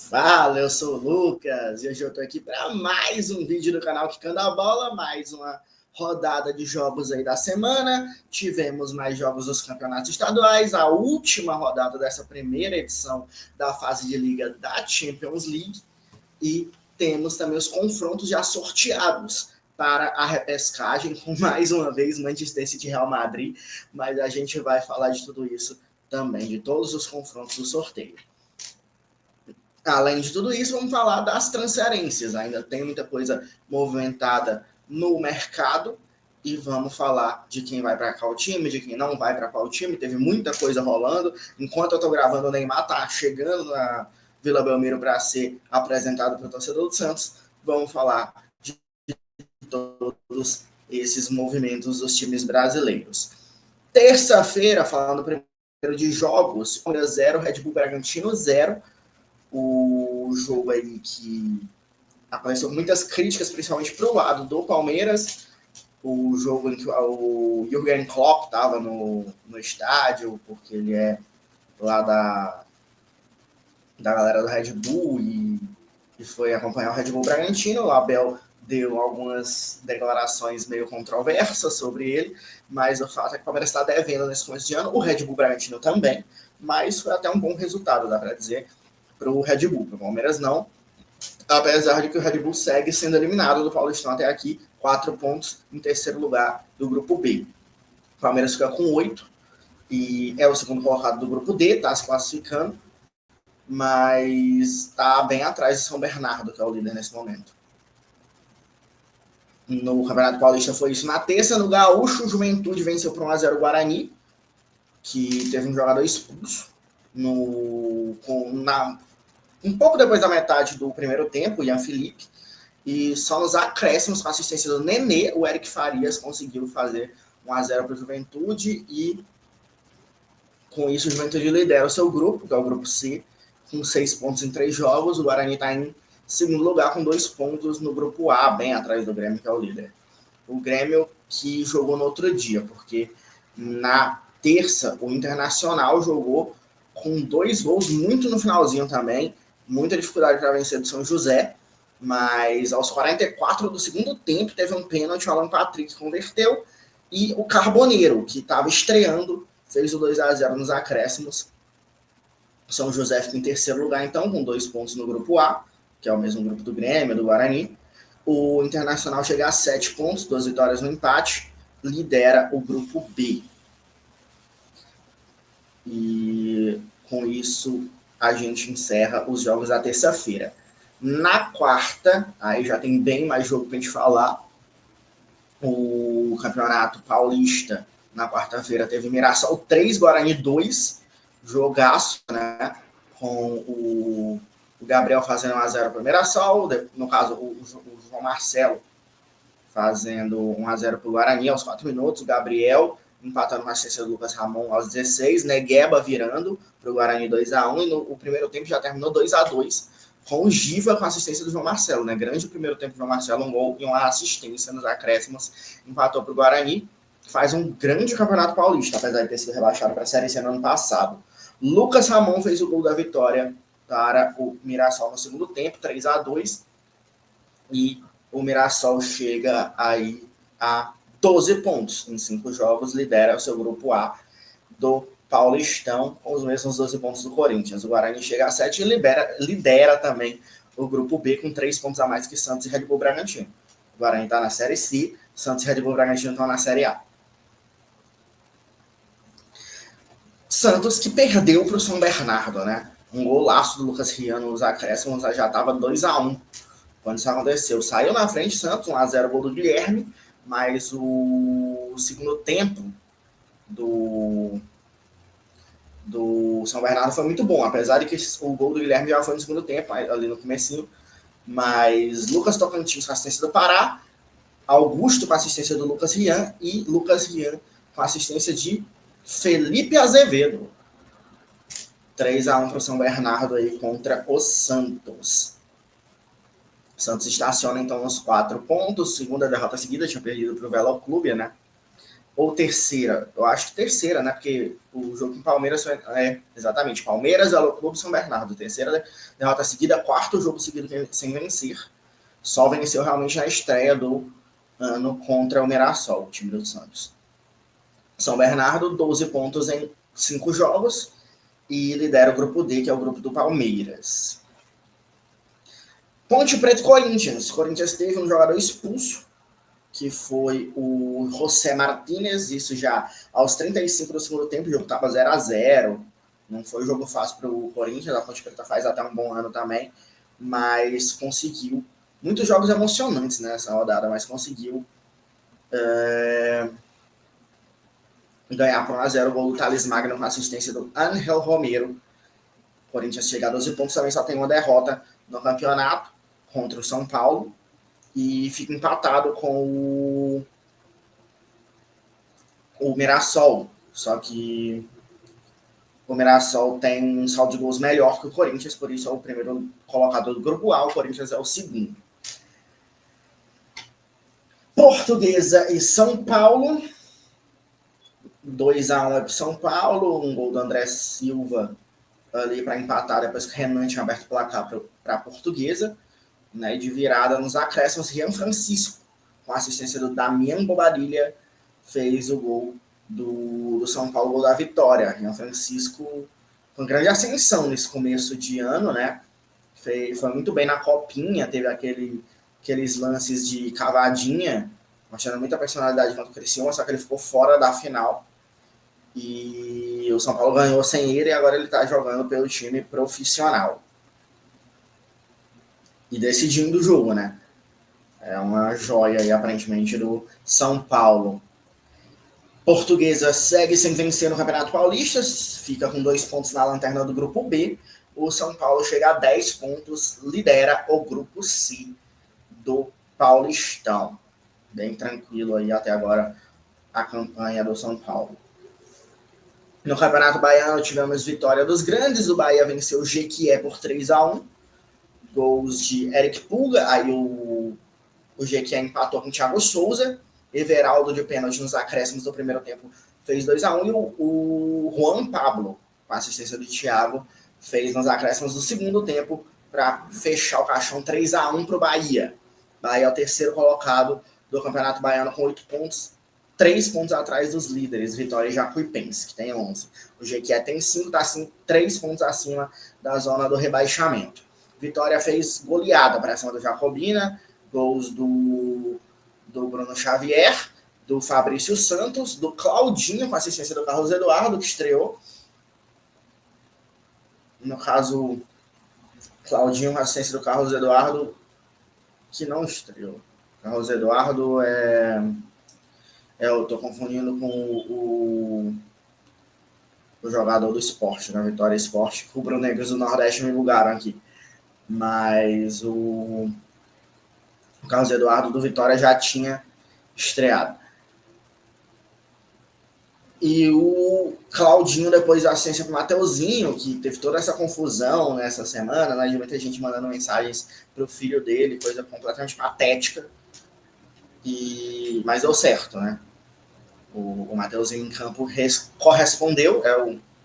Fala, eu sou o Lucas e hoje eu tô aqui para mais um vídeo do canal Quicando a Bola, mais uma rodada de jogos aí da semana. Tivemos mais jogos dos campeonatos estaduais, a última rodada dessa primeira edição da fase de liga da Champions League e temos também os confrontos já sorteados para a repescagem, com mais uma vez Manchester City e Real Madrid, mas a gente vai falar de tudo isso também, de todos os confrontos do sorteio. Além de tudo isso, vamos falar das transferências. Ainda tem muita coisa movimentada no mercado e vamos falar de quem vai para qual time, de quem não vai para qual time. Teve muita coisa rolando. Enquanto eu estou gravando, o Neymar está chegando na Vila Belmiro para ser apresentado para o torcedor do Santos. Vamos falar de todos esses movimentos dos times brasileiros. Terça-feira, falando primeiro de jogos, Palmeiras 0, Red Bull Bragantino 0. O jogo aí que apareceu muitas críticas, principalmente para o lado do Palmeiras, o jogo em que o Jürgen Klopp estava no estádio, porque ele é lá da galera do Red Bull e foi acompanhar o Red Bull Bragantino. O Abel deu algumas declarações meio controversas sobre ele, mas o fato é que o Palmeiras está devendo nesse começo de ano, o Red Bull Bragantino também, mas foi até um bom resultado, dá para dizer, para o Red Bull. Para o Palmeiras não, apesar de que o Red Bull segue sendo eliminado do Paulistão até aqui, 4 pontos em terceiro lugar do grupo B. O Palmeiras fica com 8 e é o segundo colocado do grupo D, está se classificando, mas está bem atrás de São Bernardo, que é o líder nesse momento. No Campeonato Paulista foi isso na terça. No Gaúcho, o Juventude venceu por 1x0 o Guarani, que teve um jogador expulso um pouco depois da metade do primeiro tempo, o Ian Felipe, e só nos acréscimos, com a assistência do Nenê, o Eric Farias conseguiu fazer 1x0 para o Juventude, e com isso o Juventude lidera o seu grupo, que é o grupo C, com 6 pontos em 3 jogos. O Guarani está em segundo lugar com 2 pontos no grupo A, bem atrás do Grêmio, que é o líder. O Grêmio que jogou no outro dia, porque na terça o Internacional jogou com 2 gols muito no finalzinho também, muita dificuldade para vencer do São José, mas aos 44 do segundo tempo teve um pênalti, o Alan Patrick converteu, e o Carboneiro, que estava estreando, fez o 2x0 nos acréscimos. O São José fica em terceiro lugar, então, com 2 pontos no grupo A, que é o mesmo grupo do Grêmio, do Guarani. O Internacional chega a 7 pontos, 2 vitórias no empate, lidera o grupo B. E com isso a gente encerra os jogos da terça-feira. Na quarta, aí já tem bem mais jogo para a gente falar. O Campeonato Paulista, na quarta-feira, teve Mirassol 3, Guarani 2, jogaço, né? Com o Gabriel fazendo 1x0 para o Mirassol, no caso, o João Marcelo fazendo 1x0 para o Guarani aos 4 minutos, o Gabriel empatando com a assistência do Lucas Ramon aos 16, Negueba virando para o Guarani 2x1, e no primeiro tempo já terminou 2x2, com o Giva com a assistência do João Marcelo, né? Grande primeiro tempo do João Marcelo, um gol e uma assistência nos acréscimos, empatou para o Guarani, faz um grande campeonato paulista, apesar de ter sido rebaixado para a Série C no ano passado. Lucas Ramon fez o gol da vitória para o Mirassol no segundo tempo, 3x2, e o Mirassol chega aí a 12 pontos em 5 jogos, lidera o seu grupo A do Paulistão, com os mesmos 12 pontos do Corinthians. O Guarani chega a 7 e lidera também o grupo B com 3 pontos a mais que Santos e Red Bull Bragantino. O Guarani está na Série C, Santos e Red Bull Bragantino estão na Série A. Santos que perdeu para o São Bernardo, né? Um golaço do Lucas Rian nos acréscimos, já estava 2x1 quando isso aconteceu. Saiu na frente Santos, 1x0 gol do Guilherme, mas o segundo tempo do São Bernardo foi muito bom, apesar de que o gol do Guilherme já foi no segundo tempo, ali no comecinho, mas Lucas Tocantins com a assistência do Pará, Augusto com a assistência do Lucas Rian e Lucas Rian com a assistência de Felipe Azevedo. 3x1 para o São Bernardo aí contra o Santos. O Santos estaciona então nos 4 pontos, segunda derrota seguida, tinha perdido para o Velo Clube, né? ou terceira, eu acho que terceira, né? Porque o jogo com Palmeiras exatamente, Palmeiras, Clube São Bernardo, terceira derrota seguida, quarto jogo seguido sem vencer, só venceu realmente na estreia do ano contra o Mirassol, o time do Santos. São Bernardo, 12 pontos em 5 jogos e lidera o grupo D, que é o grupo do Palmeiras. Ponte Preta e Corinthians. Corinthians teve um jogador expulso, que foi o José Martínez, isso já aos 35 do segundo tempo, o jogo estava 0-0, não foi um jogo fácil para o Corinthians, a Ponte Preta faz até um bom ano também, mas conseguiu, muitos jogos emocionantes nessa rodada, mas conseguiu ganhar por 1-0 o gol do Thales Magno com assistência do Ángel Romero. O Corinthians chega a 12 pontos, também só tem uma derrota no campeonato contra o São Paulo, e fica empatado com o Mirassol, só que o Mirassol tem um saldo de gols melhor que o Corinthians, por isso é o primeiro colocado do grupo A, o Corinthians é o segundo. Portuguesa e São Paulo, 2-1 é para São Paulo, um gol do André Silva ali para empatar, depois que o Renan tinha aberto o placar para a Portuguesa, né, de virada nos acréscimos, Rian Francisco, com a assistência do Damian Bobadilha, fez o gol do São Paulo, gol da vitória. Rian Francisco com grande ascensão nesse começo de ano, né? Foi muito bem na copinha, teve aqueles lances de cavadinha, mostrando muita personalidade contra o Criciúma, só que ele ficou fora da final. E o São Paulo ganhou sem ele e agora ele está jogando pelo time profissional. E decidindo o jogo, né? É uma joia aí, aparentemente, do São Paulo. Portuguesa segue sem vencer no Campeonato Paulista, fica com 2 pontos na lanterna do Grupo B. O São Paulo chega a 10 pontos, lidera o Grupo C do Paulistão. Bem tranquilo aí até agora a campanha do São Paulo. No Campeonato Baiano tivemos vitória dos grandes, o Bahia venceu o Jequié por 3-1. Gols de Eric Pulga, aí o Jequié empatou com o Thiago Souza, Everaldo de pênalti nos acréscimos do primeiro tempo fez 2-1 e o Juan Pablo, com a assistência do Thiago, fez nos acréscimos do segundo tempo para fechar o caixão 3-1 para o Bahia. Bahia é o terceiro colocado do Campeonato Baiano com 8 pontos, 3 pontos atrás dos líderes, Vitória e Jacuipense, que tem 11. O Jequié tem 5, está 3 pontos acima da zona do rebaixamento. Vitória fez goleada para cima do Jacobina, gols do Bruno Xavier, do Fabrício Santos, do Claudinho, com assistência do Carlos Eduardo, que estreou. No caso, Claudinho com assistência do Carlos Eduardo, que não estreou. Carlos Eduardo eu estou confundindo com o jogador do esporte, na Vitória Esporte. Rubro-negros do Nordeste me bugaram aqui. Mas o Carlos Eduardo do Vitória já tinha estreado. E o Claudinho, depois da assistência para o Mateuzinho, que teve toda essa confusão nessa semana, né, de muita gente mandando mensagens para o filho dele, coisa completamente patética. Mas deu certo, né? O Mateuzinho em campo correspondeu,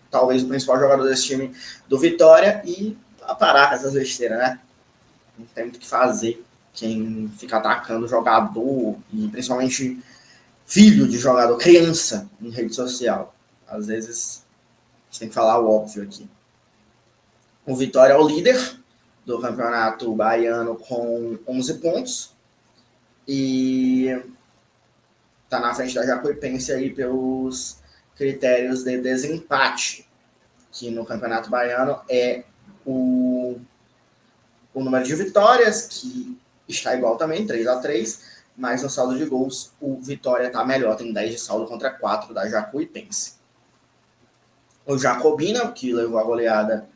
talvez o principal jogador desse time do Vitória, e a parar com essas besteiras, né? Não tem muito o que fazer. Quem fica atacando jogador, e principalmente filho de jogador, criança, em rede social. Às vezes, você tem que falar o óbvio aqui. O Vitória é o líder do Campeonato Baiano com 11 pontos. E está na frente da Jacuipense aí pelos critérios de desempate, que no Campeonato Baiano é o número de vitórias, que está igual também, 3-3, mas no saldo de gols o Vitória está melhor, tem 10 de saldo contra 4 da Jacuipense. O Jacobina, que levou a goleada,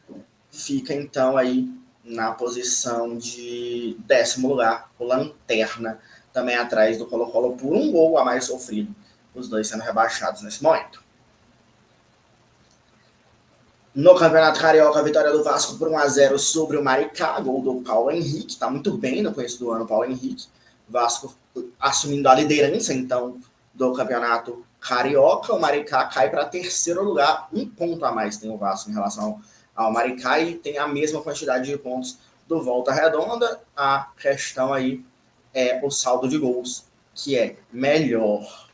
fica então aí na posição de 10º lugar, o lanterna, também atrás do Colo-Colo por um gol a mais sofrido, os dois sendo rebaixados nesse momento. No Campeonato Carioca, a vitória do Vasco por 1-0 sobre o Maricá, gol do Paulo Henrique, está muito bem no começo do ano, Paulo Henrique. Vasco assumindo a liderança, então, do Campeonato Carioca, o Maricá cai para terceiro lugar, 1 ponto a mais tem o Vasco em relação ao Maricá e tem a mesma quantidade de pontos do Volta Redonda. A questão aí é o saldo de gols, que é melhor.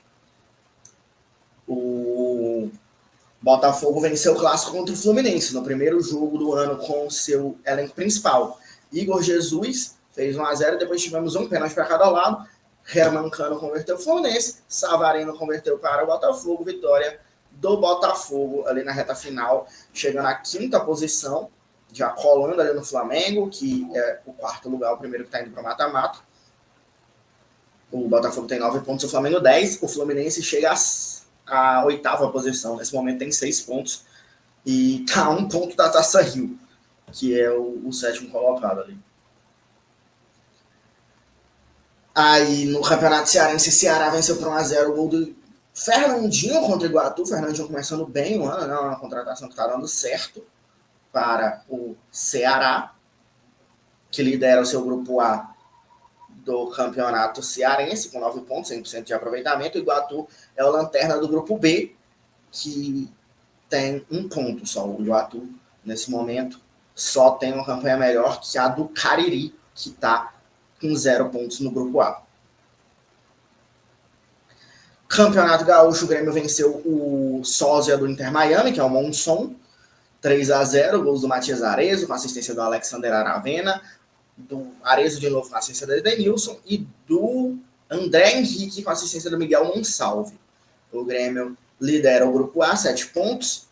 O Botafogo venceu o clássico contra o Fluminense no primeiro jogo do ano com o seu elenco principal. Igor Jesus fez 1-0, depois tivemos um pênalti para cada lado. Herman Cano converteu o Fluminense, Savarino converteu para o Botafogo, vitória do Botafogo ali na reta final, chegando à 5ª posição, já colando ali no Flamengo, que é o 4º lugar, o primeiro que está indo para o mata-mata. O Botafogo tem 9 pontos, o Flamengo 10, o Fluminense chega a 8ª posição, nesse momento tem 6 pontos, e está a 1 ponto da Taça Rio, que é o 7º colocado ali. Aí no Campeonato Cearense, Ceará venceu por 1-0 o gol do Fernandinho contra o Iguatu. Fernandinho começando bem o ano, né? Uma contratação que está dando certo para o Ceará, que lidera o seu grupo A do Campeonato Cearense, com 9 pontos, 100% de aproveitamento. O Iguatu é o lanterna do grupo B, que tem 1 ponto só. O Iguatu, nesse momento, só tem uma campanha melhor que a do Cariri, que está com 0 pontos no grupo A. Campeonato Gaúcho, o Grêmio venceu o sósia do Inter Miami, que é o Monson, 3-0, gols do Matias Arezzo, com assistência do Alexander Aravena, do Arezzo de novo com assistência do Edenilson e do André Henrique com assistência do Miguel Monsalve. O Grêmio lidera o grupo A, 7 pontos,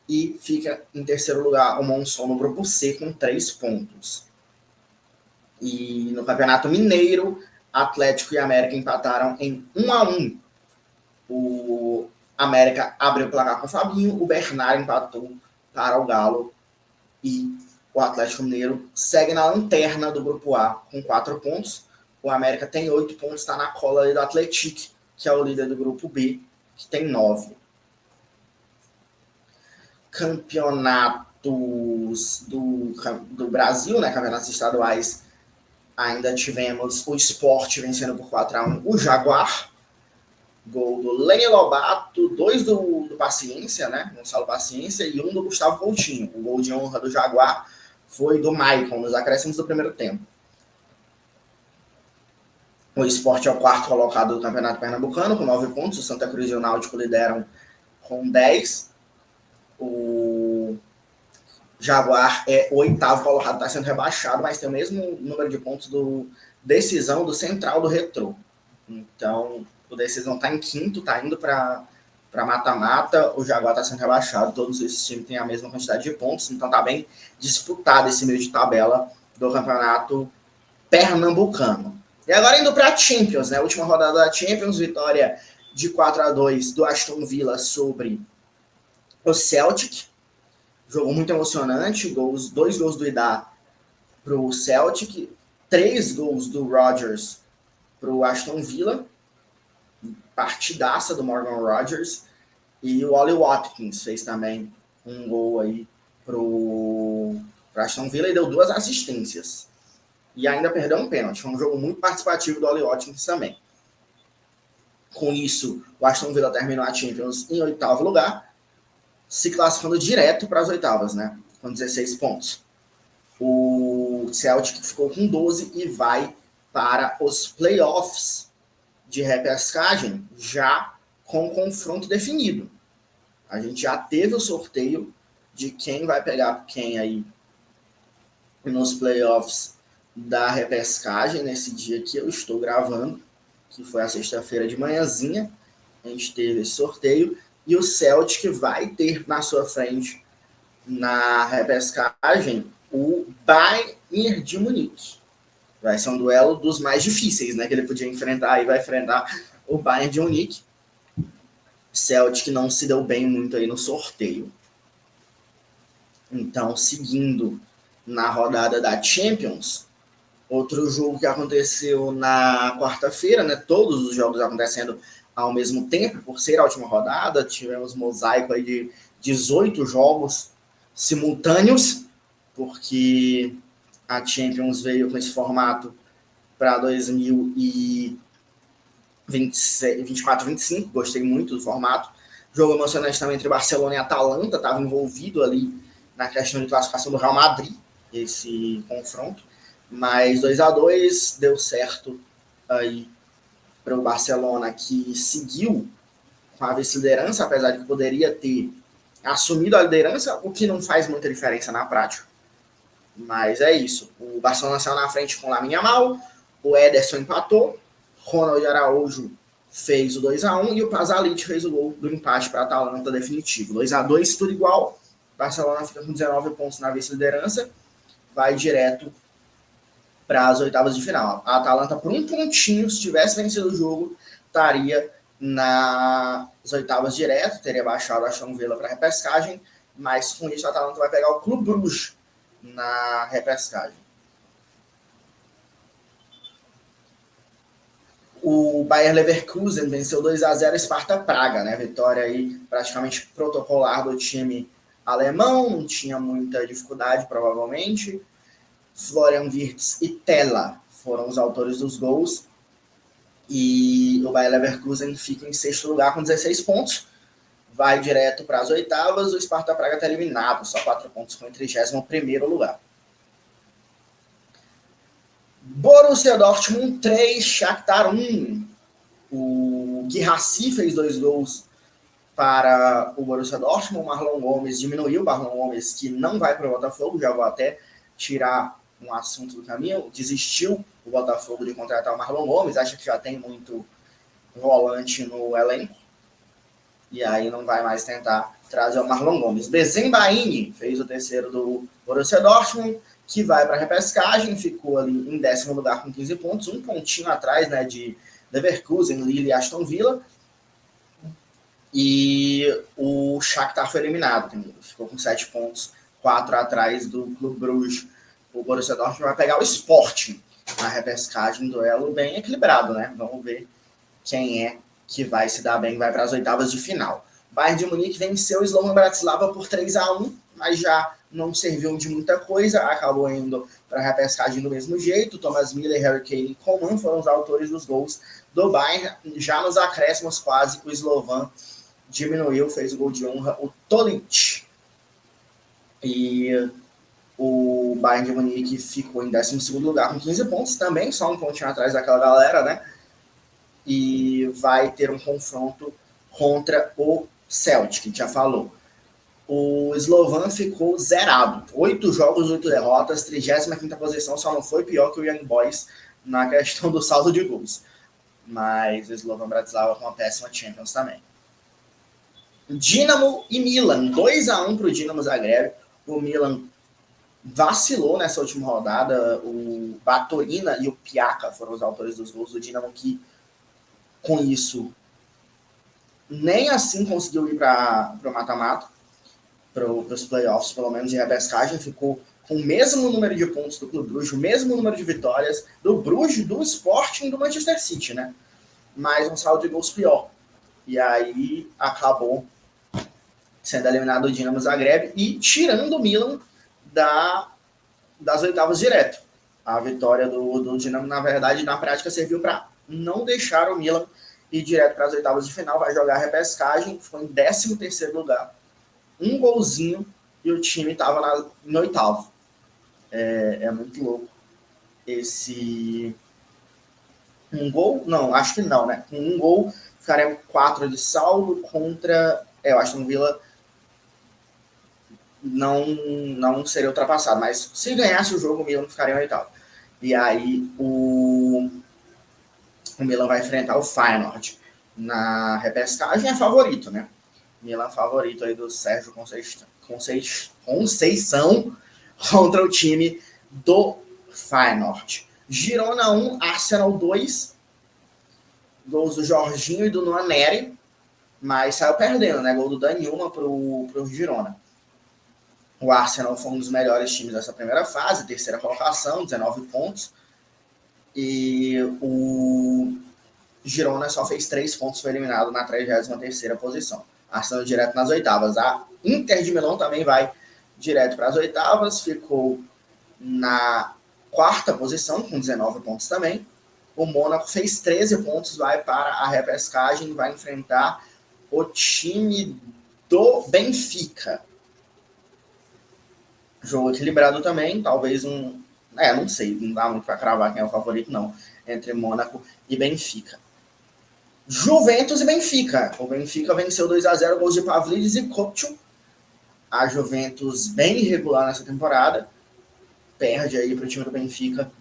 e fica em terceiro lugar o Monson no grupo C com 3 pontos. E no Campeonato Mineiro, Atlético e América empataram em 1-1. O América abriu o placar com o Fabinho, o Bernard empatou para o Galo e o Atlético Mineiro segue na lanterna do grupo A com 4 pontos. O América tem 8 pontos, está na cola ali do Atlético, que é o líder do grupo B, que tem 9. Campeonatos do Brasil, né? Campeonatos estaduais. Ainda tivemos o Sport vencendo por 4-1 o Jaguar. Gol do Lenny Lobato, 2 do Paciência, né? Gonçalo Paciência, e 1 do Gustavo Coutinho. O gol de honra do Jaguar foi do Maicon, nos acréscimos do primeiro tempo. O Sport é o 4º colocado do Campeonato Pernambucano, com 9 pontos. O Santa Cruz e o Náutico lideram com 10. O Jaguar é o 8º colocado, está sendo rebaixado, mas tem o mesmo número de pontos do Decisão do Central do Retrô. Então, o Decisão está em 5º, está indo para mata-mata, o Jaguar está sendo rebaixado, todos esses times têm a mesma quantidade de pontos, então está bem disputado esse meio de tabela do Campeonato Pernambucano. E agora indo para a Champions, né? Última rodada da Champions, vitória de 4-2 do Aston Villa sobre o Celtic. Jogo muito emocionante, 2 gols do Idá para o Celtic, 3 gols do Rodgers para o Aston Villa, partidaça do Morgan Rodgers, e o Ollie Watkins fez também um gol aí para o Aston Villa e deu 2 assistências. E ainda perdeu um pênalti. Foi um jogo muito participativo do Ollie Watkins também. Com isso, o Aston Villa terminou a Champions em 8º lugar, se classificando direto para as oitavas, né? Com 16 pontos. O Celtic ficou com 12 e vai para os playoffs de repescagem já com confronto definido. A gente já teve o sorteio de quem vai pegar quem aí nos playoffs da repescagem nesse dia que eu estou gravando, que foi a sexta-feira de manhãzinha. A gente teve esse sorteio e o Celtic vai ter na sua frente na repescagem o Bayern de Munique. Vai ser um duelo dos mais difíceis, né, que ele podia enfrentar, e vai enfrentar o Bayern de Munique. Celtic não se deu bem muito aí no sorteio. Então, seguindo na rodada da Champions, outro jogo que aconteceu na quarta-feira, né, todos os jogos acontecendo ao mesmo tempo, por ser a última rodada, tivemos mosaico aí de 18 jogos simultâneos, porque a Champions veio com esse formato para 2021 24 a 25, gostei muito do formato. Jogo emocionante também entre Barcelona e Atalanta, estava envolvido ali na questão de classificação do Real Madrid, esse confronto. Mas 2-2 deu certo aí para o Barcelona, que seguiu com a vice-liderança, apesar de que poderia ter assumido a liderança, o que não faz muita diferença na prática. Mas é isso. O Barcelona saiu na frente com o Lamine Yamal, o Ederson empatou, Ronald Araújo fez o 2-1 e o Pasalic fez o gol do empate para a Atalanta definitivo. 2-2, tudo igual. O Barcelona fica com 19 pontos na vice-liderança, vai direto para as oitavas de final. A Atalanta, por um pontinho, se tivesse vencido o jogo, estaria nas oitavas direto, teria baixado a Aston Villa para a repescagem, mas com isso a Atalanta vai pegar o Clube Bruges na repescagem. O Bayer Leverkusen venceu 2-0 Sparta Praga, né? Vitória aí praticamente protocolar do time alemão, não tinha muita dificuldade, provavelmente. Florian Wirtz e Tella foram os autores dos gols. E o Bayer Leverkusen fica em sexto lugar com 16 pontos. Vai direto para as oitavas. O Sparta Praga está eliminado, só 4 pontos com o 31º lugar. Borussia Dortmund 3, Shakhtar 1. O Guirassy fez 2 gols para o Borussia Dortmund. O Marlon Gomes diminuiu. O Marlon Gomes, que não vai para o Botafogo, já vou até tirar um assunto do caminho. Desistiu o Botafogo de contratar o Marlon Gomes, acha que já tem muito volante no elenco. E aí não vai mais tentar trazer o Marlon Gomes. Bezenbaini fez o terceiro do Borussia Dortmund, que vai para a repescagem, ficou ali em 10º lugar com 15 pontos, um pontinho atrás, né, de Leverkusen, Lille e Aston Villa. E o Shakhtar foi eliminado, ficou com 7 pontos, 4 atrás do Clube Bruges. O Borussia Dortmund vai pegar o Sporting na repescagem, duelo bem equilibrado, né? Vamos ver quem é que vai se dar bem, vai para as oitavas de final. Bayern de Munique venceu o Slovan Bratislava por 3-1, mas já não serviu de muita coisa, acabou indo para a repescagem do mesmo jeito. Thomas Müller, Harry Kane e Coman foram os autores dos gols do Bayern. Já nos acréscimos quase, o Slovan diminuiu, fez o gol de honra, o Tolic. E o Bayern de Munique ficou em 12º lugar com 15 pontos, também só um pontinho atrás daquela galera, né? E vai ter um confronto contra o Celtic, que já falou. O Slovan ficou zerado. 8 jogos, 8 derrotas, 35ª posição, só não foi pior que o Young Boys na questão do saldo de gols. Mas o Slovan Bratislava com uma péssima Champions também. Dinamo e Milan, 2-1 para o Dinamo Zagreb. O Milan vacilou nessa última rodada. O Batorina e o Piaka foram os autores dos gols do Dinamo, que com isso nem assim conseguiu ir para o mata-mata, para os playoffs, pelo menos de repescagem. Ficou com o mesmo número de pontos do Clube Bruges, o mesmo número de vitórias do Bruges, do Sporting e do Manchester City, né? Mas um saldo de gols pior. E aí acabou sendo eliminado o Dinamo Zagreb e tirando o Milan das oitavas direto. A vitória do Dinamo, na verdade, na prática, serviu para não deixar o Milan ir direto para as oitavas de final. Vai jogar a repescagem, foi em 13º lugar, um golzinho, e o time estava no oitavo. É muito louco esse... Um gol? Não, acho que não, né? Com um gol, ficaria 4 de saldo contra... eu acho que o Villa não seria ultrapassado, mas se ganhasse o jogo, o Milan ficaria em oitavo. E aí o Milan vai enfrentar o Feyenoord na repescagem, é favorito, né? Milan favorito aí do Sérgio Conceição contra o time do Feyenoord. Girona 1, Arsenal 2, gols do Jorginho e do Noah Neri, mas saiu perdendo, né? Gol do Dani Uma pro Girona. O Arsenal foi um dos melhores times dessa primeira fase, terceira colocação, 19 pontos. E o Girona só fez 3 pontos, foi eliminado na 33ª posição. Arsenal direto nas oitavas. A Inter de Milão também vai direto para as oitavas, ficou na 4ª posição, com 19 pontos também. O Mônaco fez 13 pontos, vai para a repescagem, vai enfrentar o time do Benfica. Jogo equilibrado também, talvez não sei, não dá muito para cravar quem é o favorito, não. Entre Mônaco e Benfica. Juventus e Benfica. O Benfica venceu 2-0, gols de Pavlidis e Coutinho. A Juventus bem irregular nessa temporada. Perde aí para o time do Benfica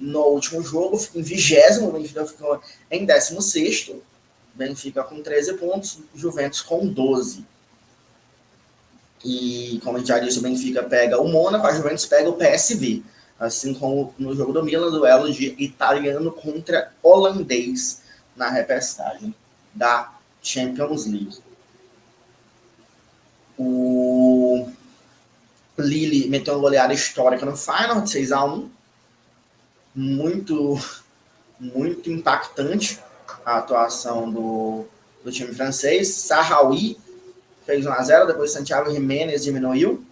no último jogo. Em 20º, o Benfica ficou em 16º. Benfica com 13 pontos, Juventus com 12. E, como a gente já disse, o Benfica pega o Mônaco, a Juventus pega o PSV. Assim como no jogo do Milan, duelo de italiano contra holandês na repescagem da Champions League. O Lille meteu uma goleada histórica no Feyenoord, 6-1. Muito impactante a atuação do time francês. Sahraoui fez 1-0, depois Santiago Jiménez diminuiu.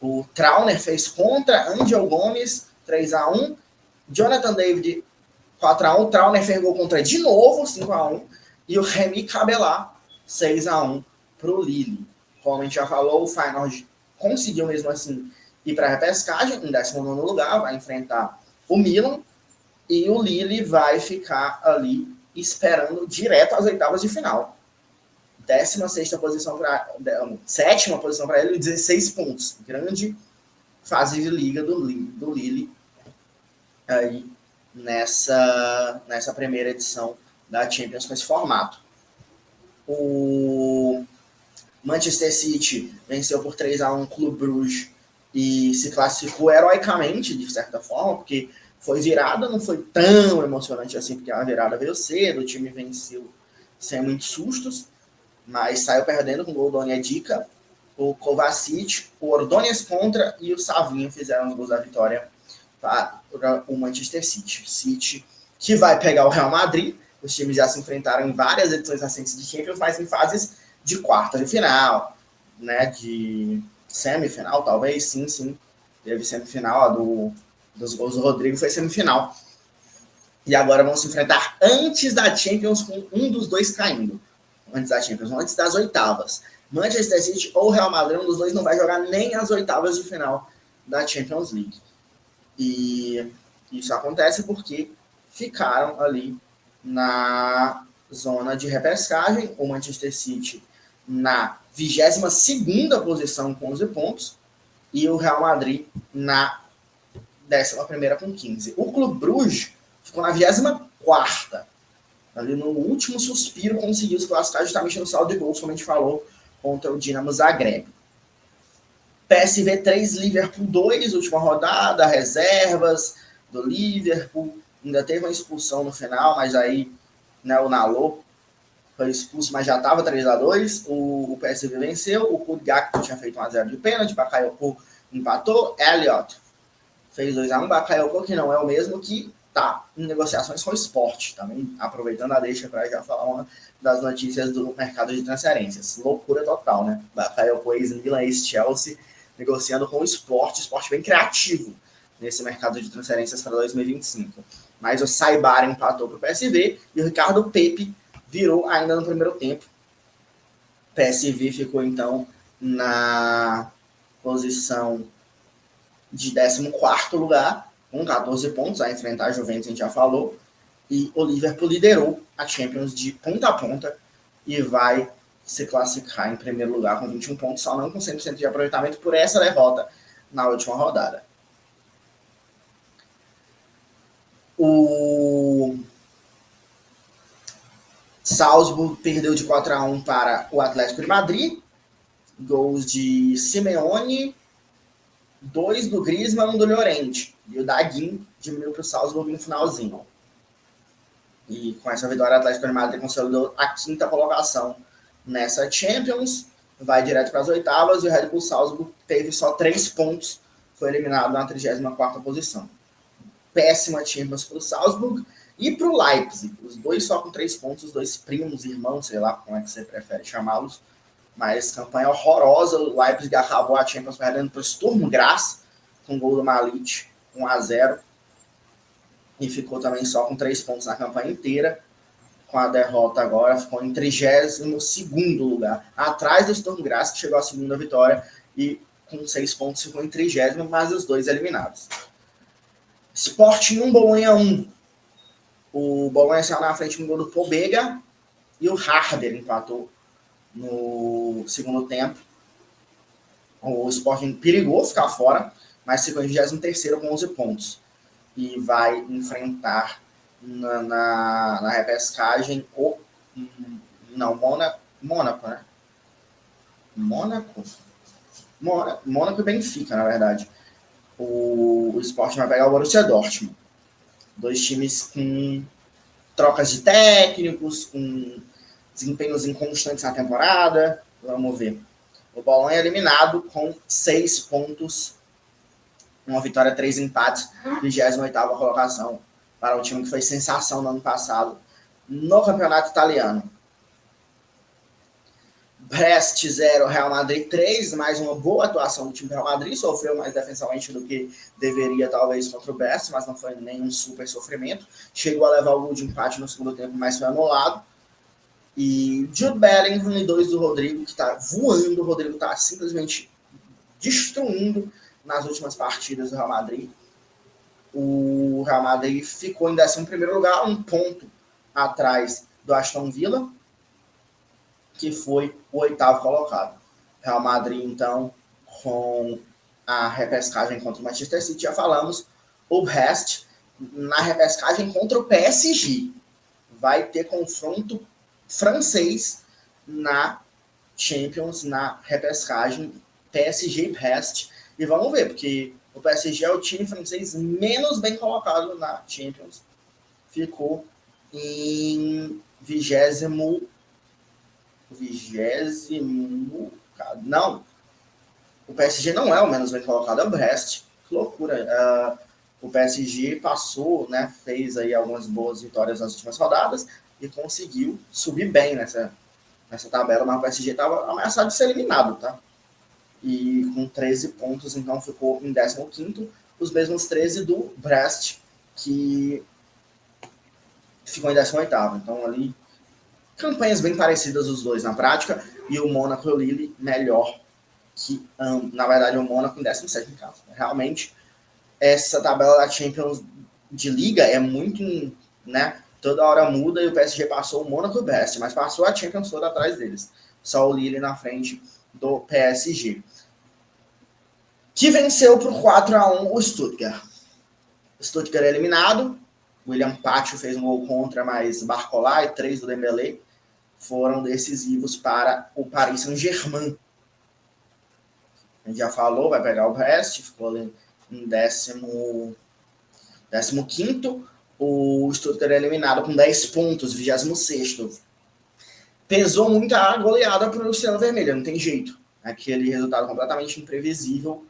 O Trauner fez contra, Angel Gomes, 3-1. Jonathan David, 4-1. Trauner fez gol contra de novo, 5-1. E o Remy Cabelá, 6-1 para o Lille. Como a gente já falou, o Feyenoord conseguiu mesmo assim ir para a repescagem, em 19º lugar, vai enfrentar o Milan. E o Lille vai ficar ali esperando direto às oitavas de final. 16ª posição para... 7ª posição para ele, 16 pontos. Grande fase de liga do Lille aí nessa primeira edição da Champions com esse formato. O Manchester City venceu por 3-1 o Clube Bruges e se classificou heroicamente, de certa forma, porque foi virada, não foi tão emocionante assim, porque a virada veio cedo, o time venceu sem muitos sustos, mas saiu perdendo com o gol do Onyedika, o Kovacic, o Ordóñez contra e o Savinho fizeram os gols da vitória para o Manchester City. City que vai pegar o Real Madrid, os times já se enfrentaram em várias edições recentes de Champions, mas em fases de quarta de final, né, de semifinal, talvez, sim, teve semifinal, dos gols do Rodrigo foi semifinal. E agora vão se enfrentar antes da Champions, com um dos dois caindo. Antes da Champions, antes das oitavas. Manchester City ou Real Madrid, um dos dois não vai jogar nem as oitavas de final da Champions League. E isso acontece porque ficaram ali na zona de repescagem. O Manchester City na 22ª posição com 11 pontos e o Real Madrid na 11ª com 15. O Clube Bruges ficou na 24ª. Ali no último suspiro conseguiu se classificar justamente no saldo de gols, como a gente falou, contra o Dinamo Zagreb. PSV 3, Liverpool 2, última rodada, reservas do Liverpool. Ainda teve uma expulsão no final, mas aí, né, o Nalô foi expulso, mas já estava 3-2. O PSV venceu. O Kurgak tinha feito 1-0 de pênalti. Bakayoko empatou. Elliott fez 2-1. Bakayoko, que não é o mesmo, que está em negociações com o Sport. Também aproveitando a deixa para já falar uma das notícias do mercado de transferências. Loucura total, né? Bakayoko, ex-Milan, ex-Chelsea, negociando com o Sport. Sport bem criativo nesse mercado de transferências para 2025. Mas o Saibar empatou para o PSV e o Ricardo Pepe virou ainda no primeiro tempo. PSV ficou, então, na posição de 14º lugar, com 14 pontos, a enfrentar a Juventus, a gente já falou. E o Liverpool liderou a Champions de ponta a ponta e vai se classificar em primeiro lugar com 21 pontos, só não com 100% de aproveitamento por essa derrota na última rodada. O Salzburg perdeu de 4-1 para o Atlético de Madrid. Gols de Simeone, 2 do Griezmann, 1 do Llorente. E o Daguin diminuiu para o Salzburg no finalzinho. E com essa vitória, o Atlético de Madrid consolidou a 5ª colocação nessa Champions. Vai direto para as oitavas e o Red Bull Salzburg teve só 3 pontos. Foi eliminado na 34ª posição. Péssima Champions para o Salzburg e para o Leipzig. Os dois só com 3 pontos, os dois primos, irmãos, sei lá como é que você prefere chamá-los. Mas campanha horrorosa. O Leipzig acabou a Champions perdendo para o Sturm Graz, com gol do Malic, 1-0. e ficou também só com 3 pontos na campanha inteira. Com a derrota agora, ficou em 32º lugar, atrás do Sturm Graz, que chegou à segunda vitória, e com 6 pontos ficou em 30º, mas os dois eliminados. Sporting 1, Bolonha 1. O Bolonha saiu na frente no gol do Pobega, e o Harder empatou no segundo tempo. O Sporting perigou ficar fora, mas ficou em 23º com 11 pontos. E vai enfrentar na repescagem o... Não, Mônaco, né? Mônaco e Benfica, na verdade. O Sporting vai pegar o Borussia Dortmund. 2 times com trocas de técnicos, com desempenhos inconstantes na temporada. Vamos ver. O Bolonha é eliminado com 6 pontos, uma vitória, 3 empates, 28ª colocação para o time que foi sensação no ano passado no campeonato italiano. Brest 0, Real Madrid 3, mais uma boa atuação do time do Real Madrid, sofreu mais defensivamente do que deveria, talvez, contra o Brest, mas não foi nenhum super sofrimento. Chegou a levar o gol de empate no segundo tempo, mas foi anulado. E Jude Bellingham e 2 do Rodrigo, que está voando. O Rodrigo está simplesmente destruindo nas últimas partidas do Real Madrid. O Real Madrid ficou em 11º lugar, 1 ponto atrás do Aston Villa, que foi o 8º colocado. Real Madrid, então, com a repescagem contra o Manchester City, já falamos. O Brest, na repescagem contra o PSG, vai ter confronto francês na Champions, na repescagem PSG e Brest. E vamos ver, porque o PSG é o time francês menos bem colocado na Champions. Ficou em 20º. Não. O PSG não é o menos bem colocado, é o Brest. Que loucura. O PSG passou, né, fez aí algumas boas vitórias nas últimas rodadas e conseguiu subir bem nessa tabela, mas o PSG estava ameaçado de ser eliminado, tá? E com 13 pontos, então ficou em 15º, os mesmos 13 do Brest, que ficou em 18º. Então ali, campanhas bem parecidas os dois na prática, e o Mônaco e o Lille melhor que, na verdade, o Mônaco em 17º caso. Realmente, essa tabela da Champions de Liga é muito, né, toda hora muda, e o PSG passou o Mônaco e o Brest, mas passou a Champions toda atrás deles. Só o Lille na frente do PSG. Que venceu por 4-1 o Stuttgart. O Stuttgart é eliminado. William Pacho fez um gol contra, mas Barcola e 3 do Dembélé foram decisivos para o Paris Saint-Germain. A gente já falou, vai pegar o Brest, ficou ali em 15º. O Stuttgart é eliminado com 10 pontos, 26º. Pesou muito a goleada para o Estrela Vermelha, não tem jeito. Aquele resultado completamente imprevisível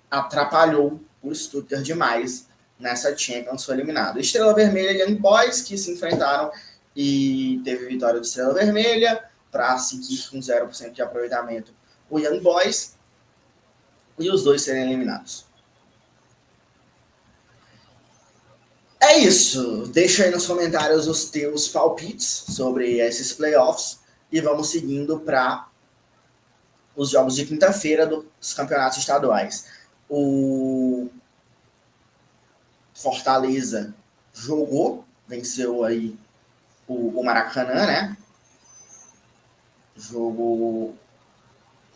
atrapalhou o Stuttgart demais nessa Champions, foi eliminado. Estrela Vermelha e Young Boys, que se enfrentaram, e teve vitória do Estrela Vermelha para seguir com 0% de aproveitamento o Young Boys, e os dois serem eliminados. É isso. Deixa aí nos comentários os teus palpites sobre esses playoffs e vamos seguindo para os jogos de quinta-feira dos campeonatos estaduais. O Fortaleza jogou, venceu aí o Maracanã, né? Jogo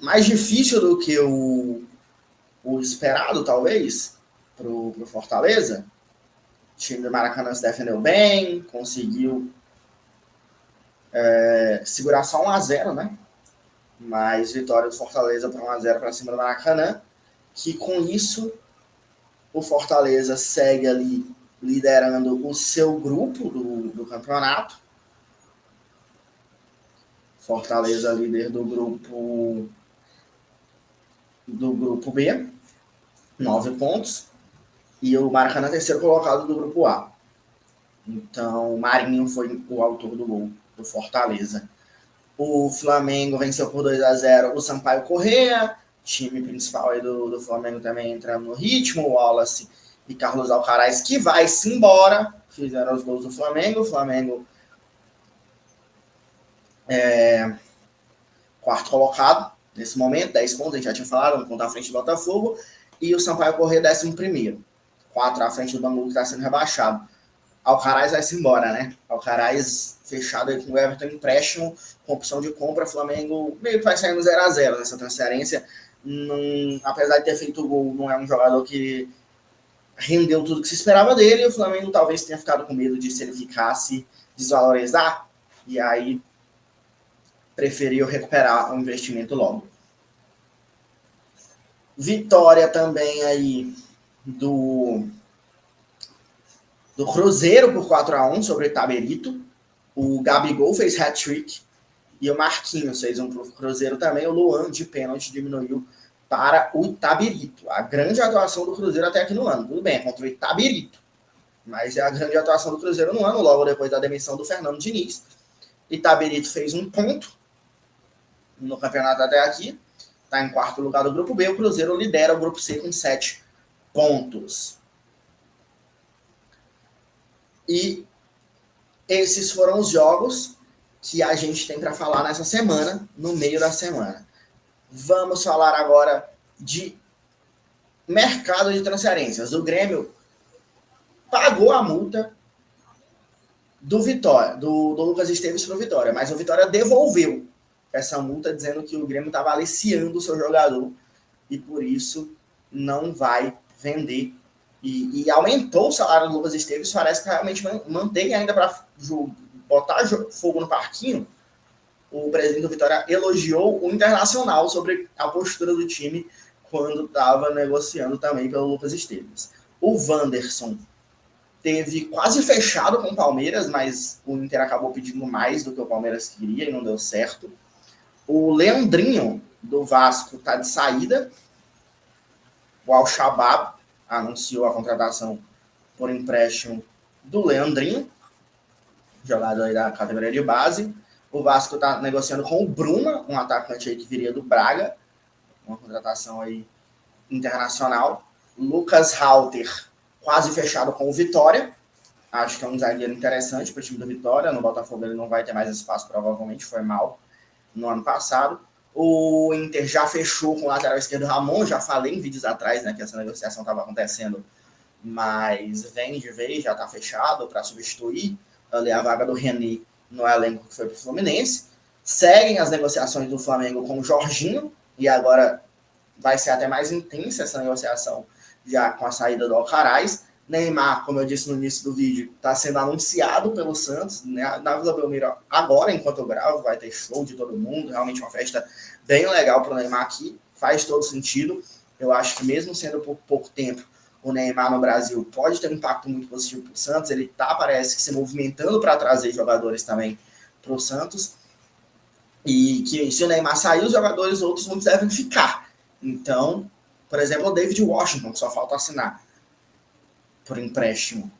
mais difícil do que o esperado, talvez, pro Fortaleza. O time do Maracanã se defendeu bem, conseguiu segurar só 1-0, né? Mas vitória do Fortaleza por 1-0 para cima do Maracanã, que com isso o Fortaleza segue ali liderando o seu grupo do campeonato. Fortaleza líder do grupo B, 9 pontos, e o Maracanã terceiro colocado do grupo A. Então o Marinho foi o autor do gol do Fortaleza. O Flamengo venceu por 2-0 o Sampaio Corrêa, time principal aí do Flamengo também entrando no ritmo, o Wallace e Carlos Alcaraz, que vai-se embora. Fizeram os gols do Flamengo. O Flamengo quarto colocado nesse momento, 10 pontos, a gente já tinha falado, um ponto à frente do Botafogo. E o Sampaio Corrêa, 11º. 4 à frente do Bangu, que está sendo rebaixado. Alcaraz vai-se embora, né? Alcaraz fechado aí com o Everton, empréstimo, com opção de compra. Flamengo meio que vai sair no 0x0 nessa transferência. Não, apesar de ter feito o gol, não é um jogador que rendeu tudo que se esperava dele. E o Flamengo talvez tenha ficado com medo de, se ele ficasse, desvalorizar. E aí preferiu recuperar o investimento logo. Vitória também aí do Cruzeiro por 4x1 sobre o Itabirito. O Gabigol fez hat-trick e o Marquinhos fez um pro Cruzeiro também. O Luan, de pênalti, diminuiu para o Itabirito. A grande atuação do Cruzeiro até aqui no ano. Tudo bem, é contra o Itabirito, mas é a grande atuação do Cruzeiro no ano, logo depois da demissão do Fernando Diniz. Itabirito fez 1 ponto no campeonato até aqui. Está em 4º lugar do grupo B. O Cruzeiro lidera o grupo C com 7 pontos. E esses foram os jogos que a gente tem para falar nessa semana, no meio da semana. Vamos falar agora de mercado de transferências. O Grêmio pagou a multa do Vitória, do Lucas Esteves para o Vitória, mas o Vitória devolveu essa multa, dizendo que o Grêmio estava aliciando o seu jogador e por isso não vai vender. E aumentou o salário do Lucas Esteves, parece que realmente mantém ainda para botar fogo no parquinho. O presidente do Vitória elogiou o Internacional sobre a postura do time quando estava negociando também pelo Lucas Esteves. O Wanderson teve quase fechado com o Palmeiras, mas o Inter acabou pedindo mais do que o Palmeiras queria e não deu certo. O Leandrinho, do Vasco, está de saída. O Al-Shabaab anunciou a contratação por empréstimo do Leandrinho, jogador aí da categoria de base. O Vasco está negociando com o Bruma, um atacante aí que viria do Braga, uma contratação aí internacional. Lucas Halter, quase fechado com o Vitória. Acho que é um zagueiro interessante para o time do Vitória. No Botafogo ele não vai ter mais espaço, provavelmente, foi mal no ano passado. O Inter já fechou com o lateral esquerdo Ramon, já falei em vídeos atrás, né, que essa negociação estava acontecendo, mas vem de vez, já está fechado para substituir ali a vaga do René no elenco que foi para o Fluminense. Seguem as negociações do Flamengo com o Jorginho, e agora vai ser até mais intensa essa negociação, já com a saída do Alcaraz. Neymar, como eu disse no início do vídeo, está sendo anunciado pelo Santos, né, na Vila Belmiro agora, enquanto eu gravo, vai ter show de todo mundo, realmente uma festa bem legal para o Neymar aqui, faz todo sentido. Eu acho que mesmo sendo por pouco tempo, o Neymar no Brasil pode ter um impacto muito positivo para o Santos, ele está, parece que, se movimentando para trazer jogadores também para o Santos, e que se o Neymar sair, os jogadores outros não devem ficar. Então, por exemplo, o David Washington, que só falta assinar por empréstimo.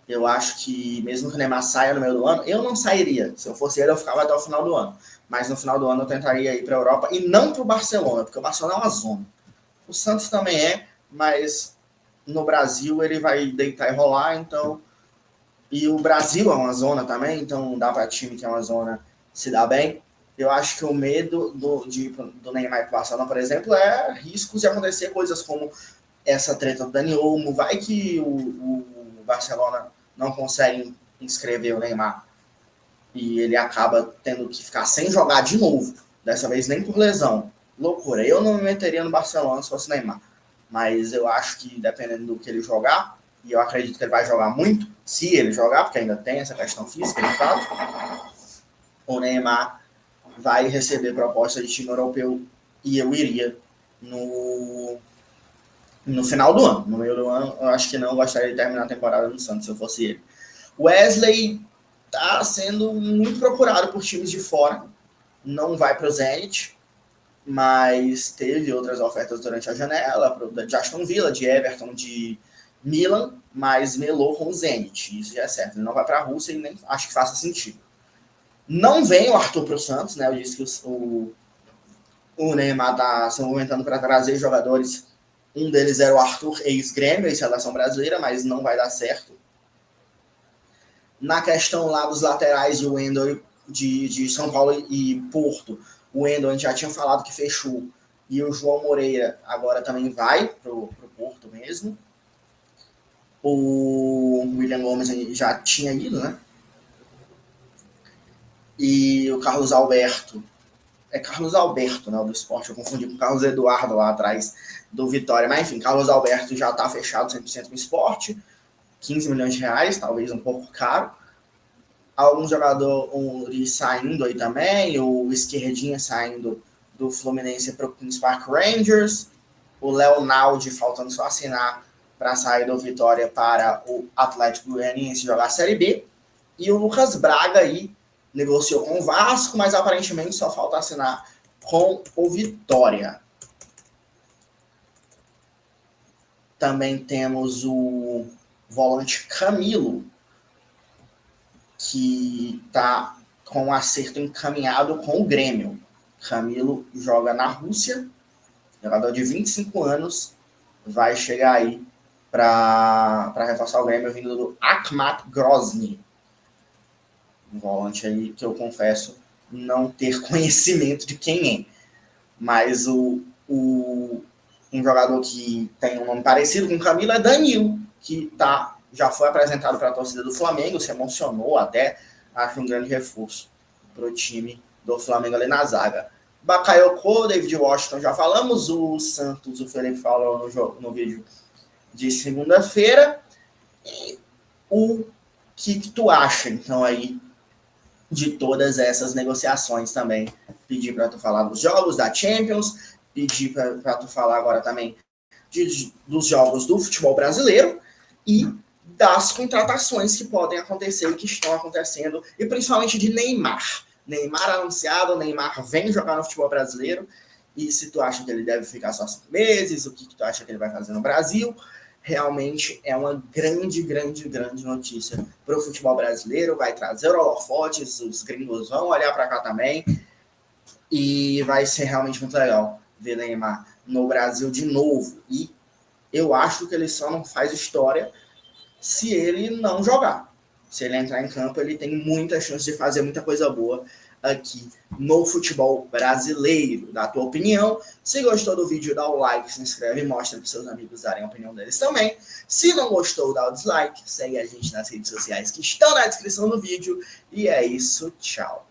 Eu acho que, mesmo que o Neymar saia no meio do ano, eu não sairia. Se eu fosse ele, eu ficava até o final do ano. Mas no final do ano eu tentaria ir para a Europa e não para o Barcelona, porque o Barcelona é uma zona. O Santos também é, mas no Brasil ele vai deitar e rolar, então... E o Brasil é uma zona também, então dá para time que é uma zona se dar bem. Eu acho que o medo do Neymar para o Barcelona, por exemplo, é riscos de acontecer coisas como essa treta do Dani Olmo. Vai que o Barcelona não consegue inscrever o Neymar e ele acaba tendo que ficar sem jogar de novo, dessa vez nem por lesão. Loucura. Eu não me meteria no Barcelona se fosse Neymar, mas eu acho que, dependendo do que ele jogar, e eu acredito que ele vai jogar muito, se ele jogar, porque ainda tem essa questão física, de fato, o Neymar vai receber proposta de time europeu e eu iria no final do ano. No meio do ano, eu acho que não gostaria de terminar a temporada no Santos, se eu fosse ele. Wesley está sendo muito procurado por times de fora. Não vai para o Zenit, mas teve outras ofertas durante a janela, de Aston Villa, de Everton, de Milan, mas melou com o Zenit. Isso já é certo. Ele não vai para a Rússia e nem acho que faça sentido. Não vem o Arthur para o Santos, né? Eu disse que o Neymar está se movimentando para trazer jogadores Um deles era o Arthur, ex-Grêmio, ex-seleção brasileira, mas não vai dar certo. Na questão lá dos laterais de Wendel, de São Paulo e Porto, o Wendel a gente já tinha falado que fechou, e o João Moreira agora também vai pro Porto mesmo. O William Gomes já tinha ido, né? E o Carlos Alberto, Carlos Alberto, né, do Sport, eu confundi com o Carlos Eduardo lá atrás do Vitória, mas enfim, Carlos Alberto já está fechado 100% no Sport, 15 milhões de reais, talvez um pouco caro. Alguns jogadores saindo aí também, o Esquerdinha saindo do Fluminense para o Queens Park Rangers, o Léo Naldi faltando só assinar para sair do Vitória para o Atlético Goianiense jogar a Série B, e o Lucas Braga aí negociou com o Vasco, mas aparentemente só falta assinar com o Vitória. Também temos o volante Camilo, que está com um acerto encaminhado com o Grêmio. Camilo joga na Rússia, jogador de 25 anos, vai chegar aí para reforçar o Grêmio vindo do Akhmat Grozny. Um volante aí que eu confesso não ter conhecimento de quem é. Mas um jogador que tem um nome parecido com o Camilo é Danilo, que já foi apresentado para a torcida do Flamengo, se emocionou até, acho um grande reforço para o time do Flamengo ali na zaga. Bakayoko, David Washington, já falamos, o Santos, o Felipe falou no vídeo de segunda-feira. E o que tu acha, então, aí, de todas essas negociações também? Pedir para tu falar dos jogos da Champions, pedir para tu falar agora também dos jogos do futebol brasileiro e das contratações que podem acontecer e que estão acontecendo, e principalmente de Neymar. Neymar anunciado, Neymar vem jogar no futebol brasileiro, e se tu acha que ele deve ficar só 5 meses, o que tu acha que ele vai fazer no Brasil, realmente é uma grande, grande, grande notícia para o futebol brasileiro, vai trazer holofotes, os gringos vão olhar para cá também, e vai ser realmente muito legal ver Neymar no Brasil de novo. E eu acho que ele só não faz história se ele não jogar. Se ele entrar em campo, ele tem muita chance de fazer muita coisa boa aqui no futebol brasileiro. Dá a tua opinião. Se gostou do vídeo, dá o like, se inscreve e mostra para seus amigos darem a opinião deles também. Se não gostou, dá o dislike. Segue a gente nas redes sociais que estão na descrição do vídeo. E é isso, tchau.